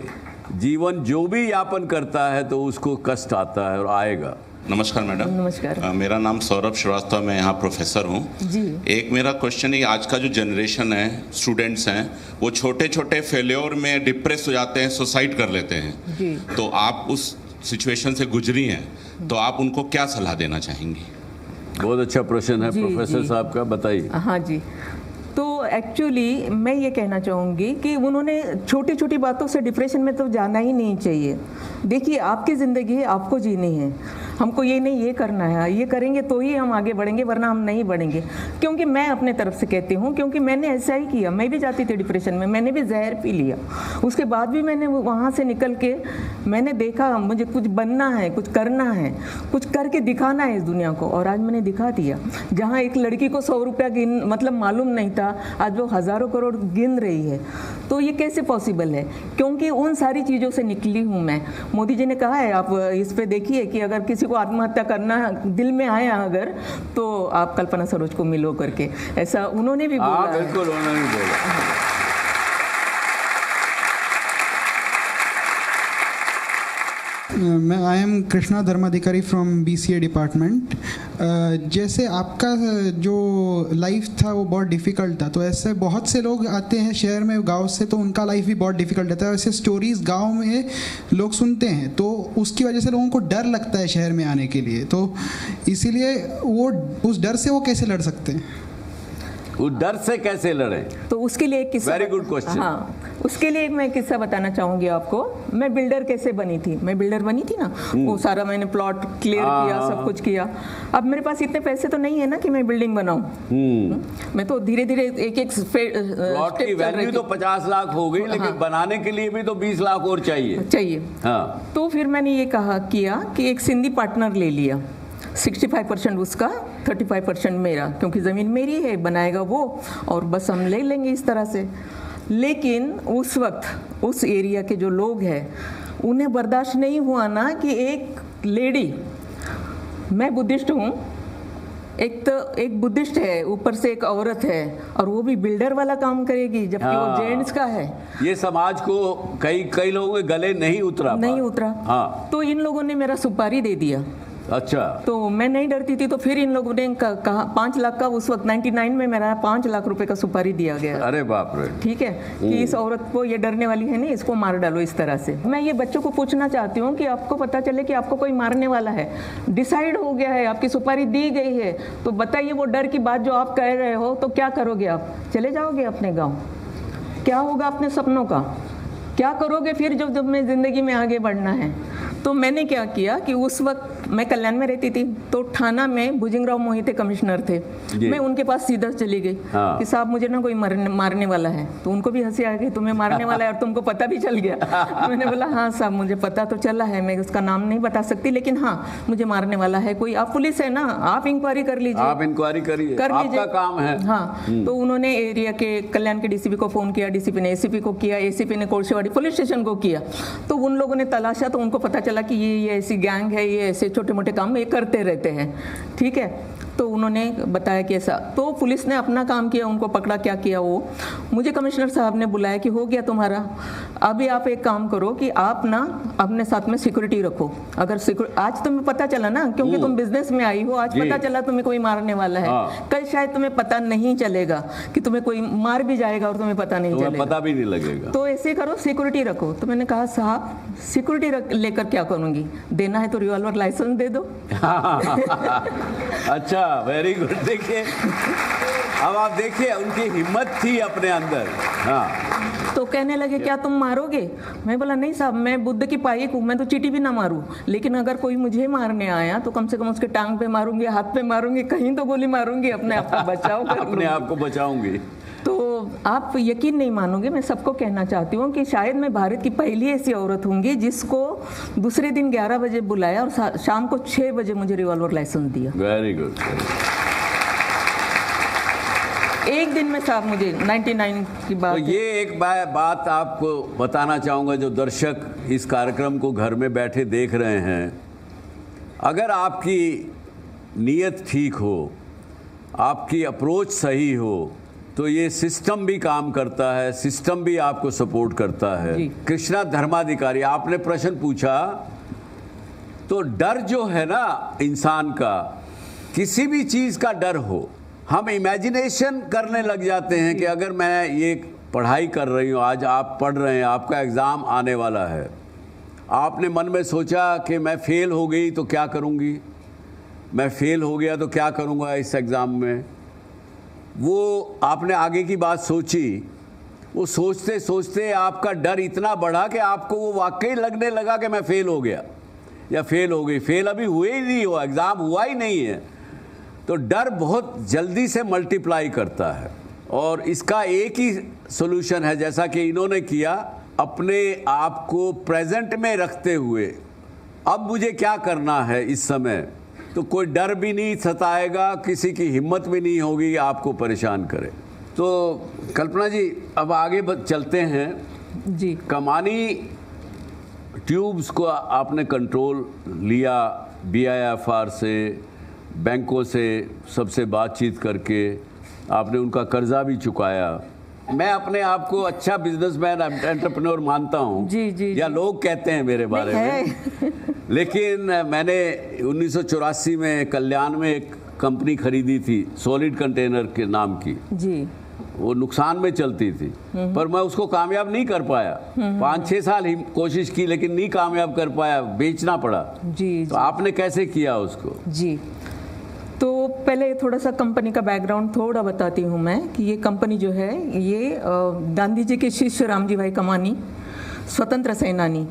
जीवन जो भी यापन करता है तो उसको कष्ट आता है और आएगा। नमस्कार मैडम। नमस्कार। मेरा नाम सौरभ श्रीवास्तव, मैं यहाँ प्रोफेसर हूँ जी। एक मेरा क्वेश्चन है, आज का जो जनरेशन है, स्टूडेंट्स हैं, वो छोटे छोटे फेल्योर में डिप्रेस हो जाते हैं, सुसाइड कर लेते हैं जी। तो आप उस सिचुएशन से गुजरी हैं, तो आप उनको क्या सलाह देना चाहेंगी? बहुत अच्छा प्रश्न है प्रोफेसर साहब का, बताइए। हाँ जी, तो एक्चुअली मैं ये कहना चाहूँगी कि उन्होंने छोटी छोटी बातों से डिप्रेशन में तो जाना ही नहीं चाहिए। देखिए, आपकी ज़िंदगी है, आपको जीनी है, हमको ये नहीं ये करना है, ये करेंगे तो ही हम आगे बढ़ेंगे, वरना हम नहीं बढ़ेंगे। क्योंकि मैं अपने तरफ से कहती हूँ, क्योंकि मैंने ऐसा ही किया, मैं भी जाती थी डिप्रेशन में, मैंने भी जहर पी लिया, उसके बाद भी मैंने वहाँ से निकल के मैंने देखा मुझे कुछ बनना है, कुछ करना है, कुछ करके दिखाना है इस दुनिया को, और आज मैंने दिखा दिया। जहाँ एक लड़की को 100 रुपया मतलब मालूम नहीं था, आज वो हज़ारों करोड़ गिन रही है। तो ये कैसे पॉसिबल है? क्योंकि उन सारी चीज़ों से निकली हूँ मैं। मोदी जी ने कहा है, आप इस पे देखिए कि अगर किसी को आत्महत्या करना दिल में आया अगर, तो आप कल्पना सरोज को मिलो करके, ऐसा उन्होंने भी बोला। बिल्कुल उन्होंने भी बोला। I am Krishna Dharmadhikari from BCA department. जैसे आपका जो लाइफ था वो बहुत डिफ़िकल्ट था, तो ऐसे बहुत से लोग आते हैं शहर में गांव से, तो उनका लाइफ भी बहुत डिफ़िकल्ट रहता है। ऐसे स्टोरीज़ गांव में लोग सुनते हैं, तो उसकी वजह से लोगों को डर लगता है शहर में आने के लिए। तो इसीलिए वो उस डर से वो कैसे लड़ सकते हैं? उस डर से कैसे लड़ें? तो उसके लिए एक किस्सा, वेरी गुड क्वेश्चन। हाँ, उसके लिए मैं किस्सा बताना चाहूँगी आपको। मैं बिल्डर कैसे बनी थी, मैं बिल्डर बनी थी ना, वो सारा मैंने प्लॉट क्लियर किया, सब कुछ किया। अब मेरे पास इतने पैसे तो नहीं है ना कि मैं बिल्डिंग बनाऊँ। मैं तो धीरे धीरे एक प्लॉट की वैल्यू तो 50 लाख हो गई, लेकिन बनाने के लिए भी तो 20 लाख और चाहिए। हाँ, तो फिर मैंने ये किया कि एक सिंधी पार्टनर ले लिया, 65% उसका, 35% मेरा, क्योंकि ज़मीन मेरी है, बनाएगा वो और बस हम ले लेंगे इस तरह से। लेकिन उस वक्त उस एरिया के जो लोग हैं उन्हें बर्दाश्त नहीं हुआ ना कि एक लेडी, मैं बुद्धिस्ट हूँ, एक बुद्धिस्ट है, ऊपर से एक औरत है, और वो भी बिल्डर वाला काम करेगी, जबकि वो जेंट्स का है। ये समाज को कई लोगों के गले नहीं उतरा। हाँ। तो इन लोगों ने मेरा सुपारी दे दिया अच्छा। तो मैं नहीं डरती थी, तो फिर इन लोगों ने कहा 5 लाख का, उस वक्त 99 में मेरा 5 लाख रुपए का सुपारी दिया गया। अरे बाप रे। ठीक है कि इस औरत को, ये डरने वाली है नहीं, इसको मार डालो इस तरह से। मैं ये बच्चों को पूछना चाहती हूँ कि आपको पता चले कि आपको कोई मारने वाला है, डिसाइड हो गया है, आपकी सुपारी दी गई है, तो बताइए वो डर की बात जो आप कह रहे हो, तो क्या करोगे आप? चले जाओगे अपने गाँव? क्या होगा अपने सपनों का? क्या करोगे फिर जब मैं ज़िंदगी में आगे बढ़ना है? तो मैंने क्या किया कि उस वक्त मैं कल्याण में रहती थी, तो थाना में भुजंगराव मोहिते कमिश्नर थे, मैं उनके पास सीधा चली गई कि साहब मुझे ना कोई मारने वाला है। तो उनको भी हंसी आ गई, तुम्हें मारने वाला है और तुमको पता भी चल गया। मैंने बोला हाँ साहब मुझे पता तो चला है, मैं उसका नाम नहीं बता सकती, लेकिन हाँ मुझे मारने वाला है कोई। आप पुलिस है ना, आप इंक्वायरी कर लीजिए। आप इंक्वायरी करिए, आपका काम है। हाँ, तो उन्होंने एरिया के कल्याण के डीसीपी को फोन किया, डीसीपी ने एसीपी को किया, एसीपी ने कोर्सेवाड़ी पुलिस स्टेशन को किया। तो उन लोगों ने तलाशा, तो उनको पता चला कि ये ऐसी गैंग है, ये ऐसे छोटे मोटे काम ये करते रहते हैं। ठीक है, तो उन्होंने बताया कि ऐसा, तो पुलिस ने अपना काम किया, उनको पकड़ा। क्या किया वो, मुझे कमिश्नर साहब ने बुलाया कि हो गया तुम्हारा, अभी आप एक काम करो कि आप ना अपने साथ में सिक्योरिटी रखो। अगर आज तुम्हें पता चला ना, क्योंकि तुम बिजनेस में आई हो, आज पता चला तुम्हें कोई मारने वाला है, कल शायद तुम्हें पता नहीं चलेगा कि तुम्हें कोई मार भी जाएगा और तुम्हें पता नहीं चलेगा, पता भी नहीं लगेगा। तो ऐसे करो, सिक्योरिटी रखो। तो मैंने कहा साहब सिक्योरिटी लेकर क्या करूंगी, देना है तो रिवॉल्वर लाइसेंस दे दो। अच्छा, वेरी गुड। देखिए अब आप देखिए उनकी हिम्मत थी अपने अंदर। हाँ, तो कहने लगे क्या तुम मारोगे? मैं बोला नहीं साहब, मैं बुद्ध की पाई हूँ, मैं तो चींटी भी ना मारूं, लेकिन अगर कोई मुझे मारने आया तो कम से कम उसके टांग पे मारूंगी, हाथ पे मारूंगी, कहीं तो गोली मारूंगी, अपने आप का बचाव कर अपने आप को बचाऊंगी। तो आप यकीन नहीं मानोगे, मैं सबको कहना चाहती हूँ कि शायद मैं भारत की पहली ऐसी औरत होंगी जिसको दूसरे दिन 11 बजे बुलाया और शाम को 6 बजे मुझे रिवॉल्वर लाइसेंस दिया। Very good. एक दिन में साहब मुझे 99 की बात। तो ये एक बात आपको बताना चाहूँगा, जो दर्शक इस कार्यक्रम को घर में बैठे देख रहे हैं, अगर आपकी नीयत ठीक हो, आपकी अप्रोच सही हो, तो ये सिस्टम भी काम करता है, सिस्टम भी आपको सपोर्ट करता है। कृष्णा धर्माधिकारी, आपने प्रश्न पूछा, तो डर जो है ना इंसान का, किसी भी चीज़ का डर हो, हम इमेजिनेशन करने लग जाते हैं कि अगर मैं ये पढ़ाई कर रही हूँ, आज आप पढ़ रहे हैं, आपका एग्ज़ाम आने वाला है, आपने मन में सोचा कि मैं फ़ेल हो गई तो क्या करूँगी, मैं फ़ेल हो गया तो क्या करूँगा इस एग्ज़ाम में। वो आपने आगे की बात सोची, वो सोचते सोचते आपका डर इतना बढ़ा कि आपको वो वाकई लगने लगा कि मैं फ़ेल हो गया या फ़ेल हो गई। फ़ेल अभी हुए ही नहीं हो, एग्ज़ाम हुआ ही नहीं है। तो डर बहुत जल्दी से मल्टीप्लाई करता है, और इसका एक ही सॉल्यूशन है, जैसा कि इन्होंने किया, अपने आप को प्रेजेंट में रखते हुए अब मुझे क्या करना है इस समय, तो कोई डर भी नहीं सताएगा, किसी की हिम्मत भी नहीं होगी आपको परेशान करे। तो कल्पना जी अब आगे चलते हैं जी। कमानी ट्यूब्स को आपने कंट्रोल लिया, BIFR से, बैंकों से, सबसे बातचीत करके आपने उनका कर्जा भी चुकाया। मैं अपने आप को अच्छा बिजनेसमैन, एंटरप्रेन्योर मानता हूँ जी, या लोग कहते हैं मेरे बारे में। लेकिन मैंने 1984 में कल्याण में एक कंपनी खरीदी थी, सॉलिड कंटेनर के नाम की जी। वो नुकसान में चलती थी, पर मैं उसको कामयाब नहीं कर पाया। 5-6 साल ही कोशिश की, लेकिन नहीं कामयाब कर पाया, बेचना पड़ा जी। तो आपने कैसे किया उसको? जी, तो पहले थोड़ा सा कंपनी का बैकग्राउंड थोड़ा बताती हूँ मैं कि ये कंपनी जो है, ये गांधी जी के शिष्य रामजी भाई कमानी, स्वतंत्र सेनानी,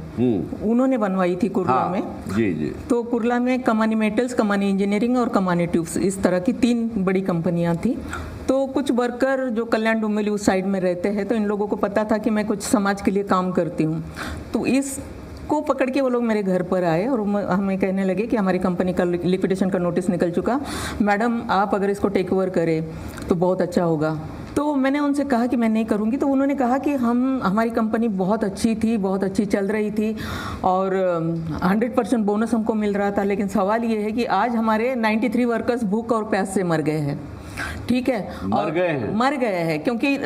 उन्होंने बनवाई थी कुर्ला में। जी जी। तो कुर्ला में कमानी मेटल्स, कमानी इंजीनियरिंग और कमानी ट्यूब्स, इस तरह की 3 बड़ी कंपनियां थी। तो कुछ वर्कर जो कल्याण डुम्बेली उस साइड में रहते हैं, तो इन लोगों को पता था कि मैं कुछ समाज के लिए काम करती हूँ, तो इस को पकड़ के वो लोग मेरे घर पर आए और हमें कहने लगे कि हमारी कंपनी का लिक्विडेशन का नोटिस निकल चुका, मैडम आप अगर इसको टेक ओवर करें तो बहुत अच्छा होगा। तो मैंने उनसे कहा कि मैं नहीं करूंगी। तो उन्होंने कहा कि हमारी कंपनी बहुत अच्छी थी, बहुत अच्छी चल रही थी और 100% बोनस हमको मिल रहा था, लेकिन सवाल ये है कि आज हमारे 93 वर्कर्स भूख और प्यास से मर गए हैं। ठीक है, मर गए हैं क्योंकि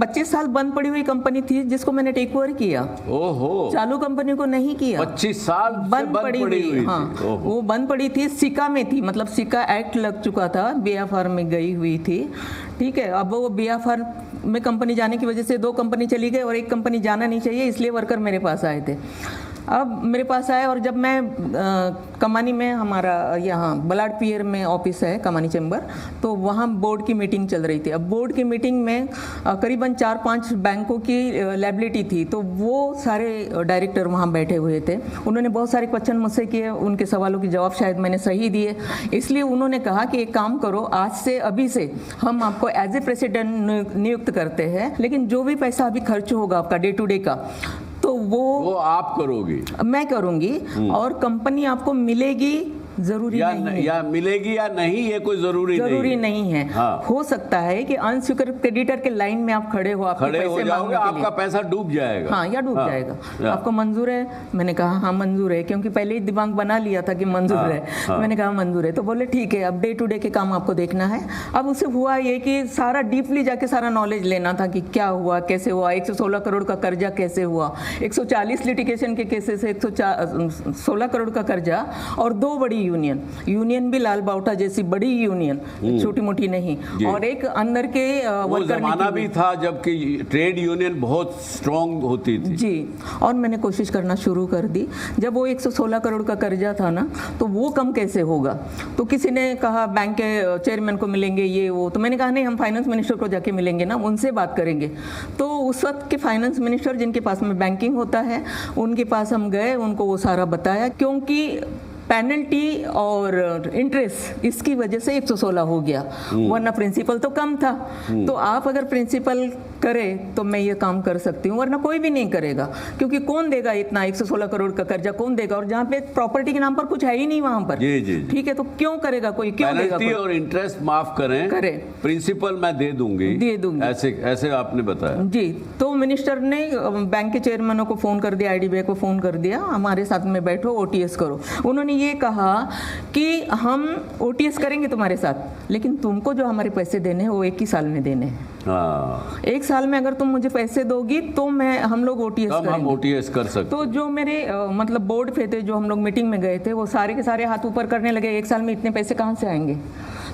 25 साल बंद पड़ी हुई कंपनी थी जिसको मैंने टेक ओवर किया। ओहो, चालू कंपनी को नहीं किया। 25 साल बंद पड़ी हुई। हाँ, वो बंद पड़ी थी, सिका में थी, मतलब सिका एक्ट लग चुका था, बीएफआर में गई हुई थी। ठीक है, अब वो बीएफआर में कंपनी जाने की वजह से 2 कंपनी चली गई और एक कंपनी जाना नहीं चाहिए, इसलिए वर्कर मेरे पास आए थे। अब मेरे पास आए और जब मैं कमानी में, हमारा यहाँ बलाड पियर में ऑफिस है कमानी चैम्बर, तो वहाँ बोर्ड की मीटिंग चल रही थी। अब बोर्ड की मीटिंग में करीबन 4-5 बैंकों की लायबिलिटी थी, तो वो सारे डायरेक्टर वहाँ बैठे हुए थे। उन्होंने बहुत सारे क्वेश्चन मुझसे किए, उनके सवालों के जवाब शायद मैंने सही दिए, इसलिए उन्होंने कहा कि एक काम करो, आज से अभी से हम आपको एज ए प्रेसिडेंट नियुक्त करते हैं, लेकिन जो भी पैसा अभी खर्च होगा आपका डे टू डे का, तो वो आप करोगी, मैं करूंगी, और कंपनी आपको मिलेगी जरूरी नहीं है, या मिलेगी या नहीं, ये कोई जरूरी नहीं है। हाँ। हो सकता है कि अनसिक्योर क्रेडिटर के लाइन में आप खड़े हो, आपके पैसे जाओगे, आपका पैसा डूब जाएगा। हाँ, या डूब जाएगा। आपको मंजूर है? मैंने कहा हाँ मंजूर है, क्योंकि पहले ही दिमाग बना लिया था कि मंजूर है। मैंने कहा मंजूर है, तो बोले ठीक है, अब डे टू डे के काम आपको देखना है। अब उससे हुआ ये कि सारा डीपली जाके सारा नॉलेज लेना था कि क्या हुआ, कैसे हुआ, 116 करोड़ का कर्जा कैसे हुआ, 140 लिटिगेशन के केसेस से 116 करोड़ का कर्जा, और 2 बड़ी यूनियन भी लाल बाउटा जैसी बड़ी यूनियन, छोटी मोटी नहीं, और एक अंदर के वो जमाना भी था जबकि ट्रेड यूनियन बहुत स्ट्रांग होती थी जी। और मैंने कोशिश करना शुरू कर दी। जब वो 116 करोड़ का कर्जा था ना, तो वो कम कैसे होगा, तो किसी ने कहा बैंक के चेयरमैन को मिलेंगे, ये वो, तो मैंने कहा नहीं, हम फाइनेंस मिनिस्टर को जाके मिलेंगे ना, उनसे बात करेंगे। तो उस वक्त के फाइनेंस मिनिस्टर जिनके पास में बैंकिंग होता है, उनके पास हम गए, उनको वो सारा बताया, क्योंकि पेनल्टी और इंटरेस्ट इसकी वजह से 116 हो गया, वरना प्रिंसिपल तो कम था। तो आप अगर प्रिंसिपल करे तो मैं ये काम कर सकती हूँ, वरना कोई भी नहीं करेगा, क्योंकि कौन देगा इतना 116 करोड़ का कर्जा, कौन देगा, और जहाँ पे प्रॉपर्टी के नाम पर कुछ है ही नहीं वहाँ पर। जी। ठीक है, तो क्यों करेगा कोई, क्यों देगा कोई? और इंटरेस्ट माफ करे, प्रिंसिपल मैं दे दूंगी, ऐसे आपने बताया जी। तो मिनिस्टर ने बैंक के चेयरमैनों को फोन कर दिया, IDBI को फोन कर दिया, हमारे साथ में बैठो, OTS करो। उन्होंने ये कहा कि हम OTS करेंगे तुम्हारे साथ, लेकिन तुमको जो हमारे पैसे देने हैं वो 1 ही साल में देने हैं। 1 साल में अगर तुम मुझे पैसे दोगी तो हम लोग OTS करेंगे। हम OTS कर सकते। तो जो मेरे मतलब बोर्ड पे थे, जो हम लोग मीटिंग में गए थे, वो सारे के सारे हाथ ऊपर करने लगे, 1 साल में इतने पैसे कहाँ से आएंगे,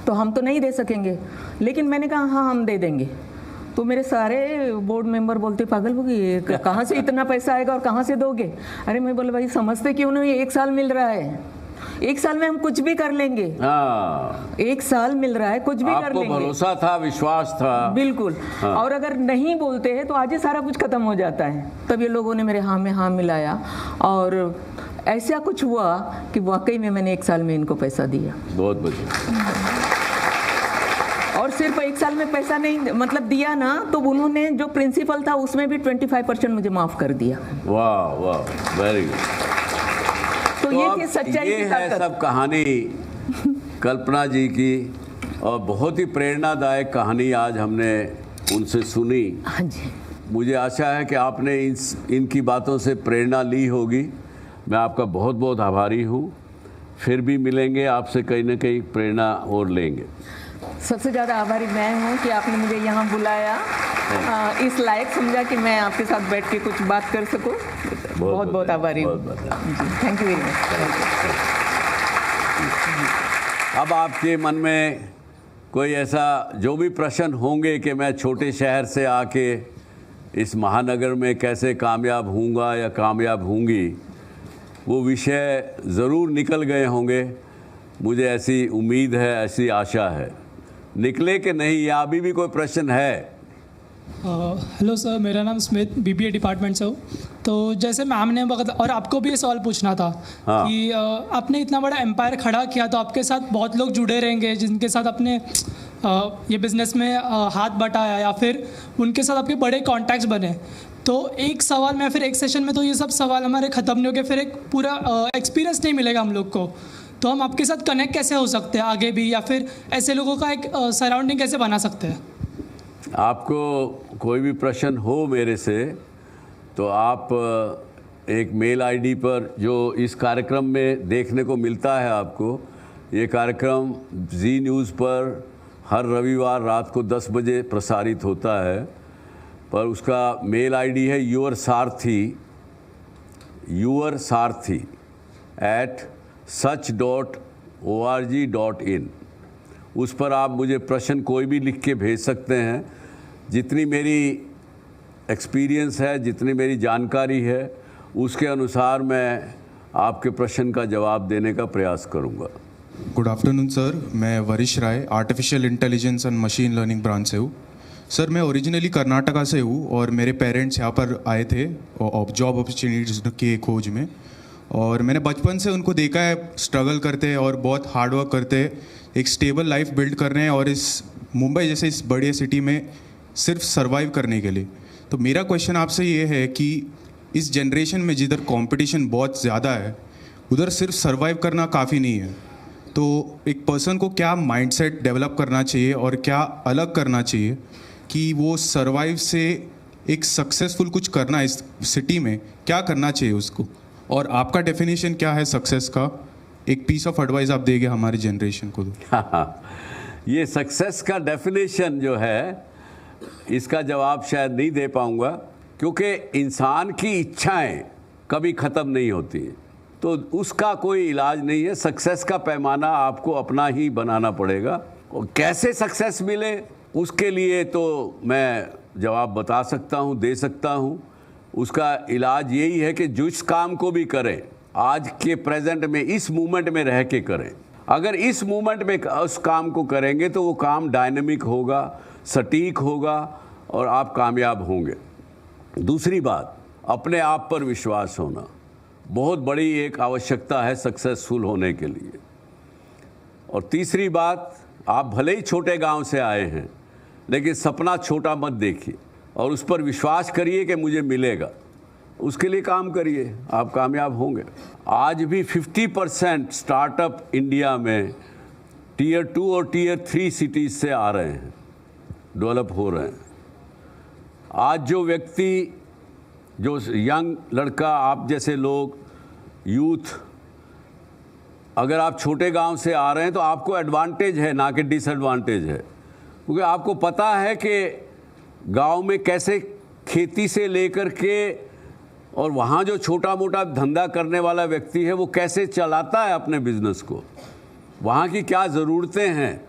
तो हम तो नहीं दे सकेंगे। लेकिन मैंने कहा हाँ हम दे देंगे। तो मेरे सारे बोर्ड मेंबर बोलते पागल हो गई, कहाँ से इतना पैसा आएगा और कहाँ से दोगे? अरे मैं बोले भाई समझते क्यों नहीं, 1 साल मिल रहा है, 1 साल में हम कुछ भी कर लेंगे। 1 साल मिल रहा है, कुछ भी कर लेंगे। भरोसा था, विश्वास था, बिल्कुल। और अगर नहीं बोलते हैं तो आज ही सारा कुछ खत्म हो जाता है। तब ये लोगों ने मेरे हाँ में हाँ मिलाया, और ऐसा कुछ हुआ कि वाकई में मैंने 1 साल में इनको पैसा दिया। बहुत बढ़िया। और सिर्फ 1 साल में पैसा नहीं मतलब दिया ना, तो उन्होंने जो प्रिंसिपल था उसमें भी 25% मुझे माफ कर दिया। वाह वाह, वेरी गुड। तो ये सच्चाई ये है सब कहानी कल्पना जी की, और बहुत ही प्रेरणादायक कहानी आज हमने उनसे सुनी। हाँ जी। मुझे आशा है कि आपने इनकी बातों से प्रेरणा ली होगी। मैं आपका बहुत बहुत आभारी हूँ। फिर भी मिलेंगे आपसे, कहीं ना कहीं प्रेरणा और लेंगे। सबसे ज़्यादा आभारी मैं हूँ कि आपने मुझे यहाँ बुलाया, इस लायक समझा कि मैं आपके साथ बैठ के कुछ बात कर सकूँ। बहुत बहुत आभारी हूँ। Thank you very much. अब आपके मन में कोई ऐसा जो भी प्रश्न होंगे कि मैं छोटे शहर से आके इस महानगर में कैसे कामयाब हूँगा या कामयाब होंगी, वो विषय ज़रूर निकल गए होंगे। मुझे ऐसी उम्मीद है, ऐसी आशा है। निकले कि नहीं, या अभी भी कोई प्रश्न है? हेलो सर, मेरा नाम स्मिथ, BBA डिपार्टमेंट से हूँ। तो जैसे मैम ने बताया, और आपको भी ये सवाल पूछना था कि आपने इतना बड़ा एम्पायर खड़ा किया, तो आपके साथ बहुत लोग जुड़े रहेंगे जिनके साथ आपने ये बिज़नेस में हाथ बटाया, या फिर उनके साथ आपके बड़े कॉन्टैक्ट्स बने। तो एक सवाल में, फिर एक सेशन में तो ये सब सवाल हमारे ख़त्म नहीं हो गए, फिर एक पूरा एक्सपीरियंस नहीं मिलेगा हम लोग को। तो हम आपके साथ कनेक्ट कैसे हो सकते हैं आगे भी, या फिर ऐसे लोगों का एक सराउंडिंग कैसे बना सकते हैं? आपको कोई भी प्रश्न हो मेरे से, तो आप एक मेल ID पर, जो इस कार्यक्रम में देखने को मिलता है आपको, ये कार्यक्रम जी न्यूज़ पर हर रविवार रात को 10 बजे प्रसारित होता है। पर उसका मेल आईडी है yourSarthi@such.org.in। उस पर आप मुझे प्रश्न कोई भी लिख के भेज सकते हैं। जितनी मेरी एक्सपीरियंस है, जितनी मेरी जानकारी है, उसके अनुसार मैं आपके प्रश्न का जवाब देने का प्रयास करूंगा। गुड आफ्टरनून सर, मैं Varish Rai artificial intelligence and machine learning branch से हूँ। सर मैं ओरिजिनली कर्नाटका से हूँ और मेरे पेरेंट्स यहाँ पर आए थे जॉब अपॉर्चुनिटीज़ के खोज में, और मैंने बचपन से उनको देखा है स्ट्रगल करते और बहुत हार्ड वर्क करते, एक स्टेबल लाइफ बिल्ड कर रहे हैं और इस मुंबई जैसे इस बड़ी सिटी में सिर्फ सर्वाइव करने के लिए। तो मेरा क्वेश्चन आपसे ये है कि इस जनरेशन में जिधर कंपटीशन बहुत ज़्यादा है, उधर सिर्फ सर्वाइव करना काफ़ी नहीं है, तो एक पर्सन को क्या माइंडसेट डेवलप करना चाहिए और क्या अलग करना चाहिए कि वो सर्वाइव से एक सक्सेसफुल कुछ करना इस सिटी में, क्या करना चाहिए उसको, और आपका डेफिनेशन क्या है सक्सेस का? एक पीस ऑफ एडवाइस आप देंगे हमारी जनरेशन को। ये सक्सेस का डेफिनेशन जो है, इसका जवाब शायद नहीं दे पाऊंगा, क्योंकि इंसान की इच्छाएं कभी ख़त्म नहीं होती हैं, तो उसका कोई इलाज नहीं है। सक्सेस का पैमाना आपको अपना ही बनाना पड़ेगा, और कैसे सक्सेस मिले उसके लिए तो मैं जवाब बता सकता हूँ, दे सकता हूँ। उसका इलाज यही है कि जिस काम को भी करें, आज के प्रेजेंट में इस मूवमेंट में रह के करें। अगर इस मूवमेंट में उस काम को करेंगे तो वो काम डायनेमिक होगा, सटीक होगा और आप कामयाब होंगे। दूसरी बात, अपने आप पर विश्वास होना बहुत बड़ी एक आवश्यकता है सक्सेसफुल होने के लिए। और तीसरी बात, आप भले ही छोटे गांव से आए हैं, लेकिन सपना छोटा मत देखिए और उस पर विश्वास करिए कि मुझे मिलेगा। उसके लिए काम करिए, आप कामयाब होंगे। आज भी 50% स्टार्टअप इंडिया में टियर 2 और टियर 3 सिटीज़ से आ रहे हैं, डेवलप हो रहे हैं। आज जो व्यक्ति, जो यंग लड़का, आप जैसे लोग, यूथ, अगर आप छोटे गांव से आ रहे हैं तो आपको एडवांटेज है, ना कि डिसएडवांटेज है, क्योंकि आपको पता है कि गांव में कैसे खेती से लेकर के और वहाँ जो छोटा मोटा धंधा करने वाला व्यक्ति है वो कैसे चलाता है अपने बिजनेस को, वहाँ की क्या ज़रूरतें हैं।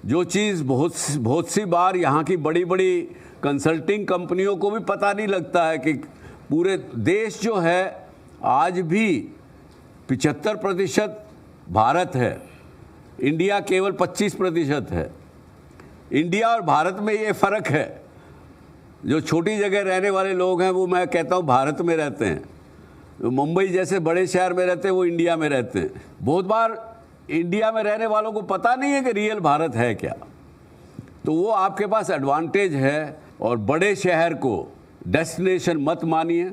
जो चीज़ बहुत सी बार यहाँ की बड़ी बड़ी कंसल्टिंग कंपनियों को भी पता नहीं लगता है कि पूरे देश जो है आज भी 75% भारत है, इंडिया केवल 25% है। इंडिया और भारत में ये फ़र्क है। जो छोटी जगह रहने वाले लोग हैं वो, मैं कहता हूँ, भारत में रहते हैं। जो मुंबई जैसे बड़े शहर में रहते हैं वो इंडिया में रहते हैं। बहुत बार इंडिया में रहने वालों को पता नहीं है कि रियल भारत है क्या। तो वो आपके पास एडवांटेज है। और बड़े शहर को डेस्टिनेशन मत मानिए,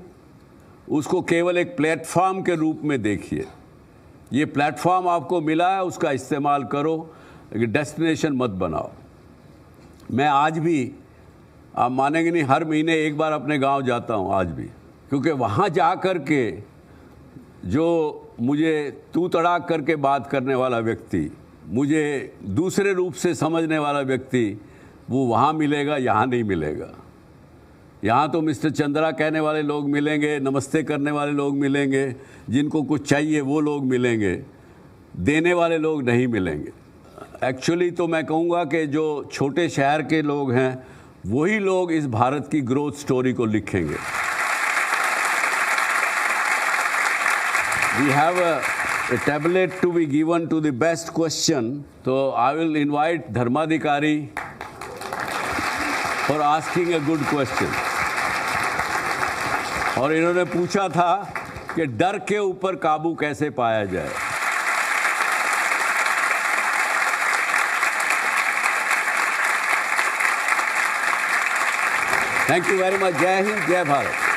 उसको केवल एक प्लेटफॉर्म के रूप में देखिए। ये प्लेटफॉर्म आपको मिला है, उसका इस्तेमाल करो, लेकिन डेस्टिनेशन मत बनाओ। मैं आज भी, आप मानेंगे नहीं, हर महीने एक बार अपने गांव जाता हूं आज भी, क्योंकि वहां जा कर के जो मुझे तू तड़ाक करके बात करने वाला व्यक्ति, मुझे दूसरे रूप से समझने वाला व्यक्ति, वो वहाँ मिलेगा, यहाँ नहीं मिलेगा। यहाँ तो मिस्टर चंद्रा कहने वाले लोग मिलेंगे, नमस्ते करने वाले लोग मिलेंगे, जिनको कुछ चाहिए वो लोग मिलेंगे, देने वाले लोग नहीं मिलेंगे। एक्चुअली तो मैं कहूँगा कि जो छोटे शहर के लोग हैं वही लोग इस भारत की ग्रोथ स्टोरी को लिखेंगे। We have a tablet to be given to the best question, so I will invite Dharmadhikari for asking a good question. और इन्होंने पूछा था कि डर के ऊपर काबू कैसे पाया जाए। Thank you very much. जय हिंद, जय भारत।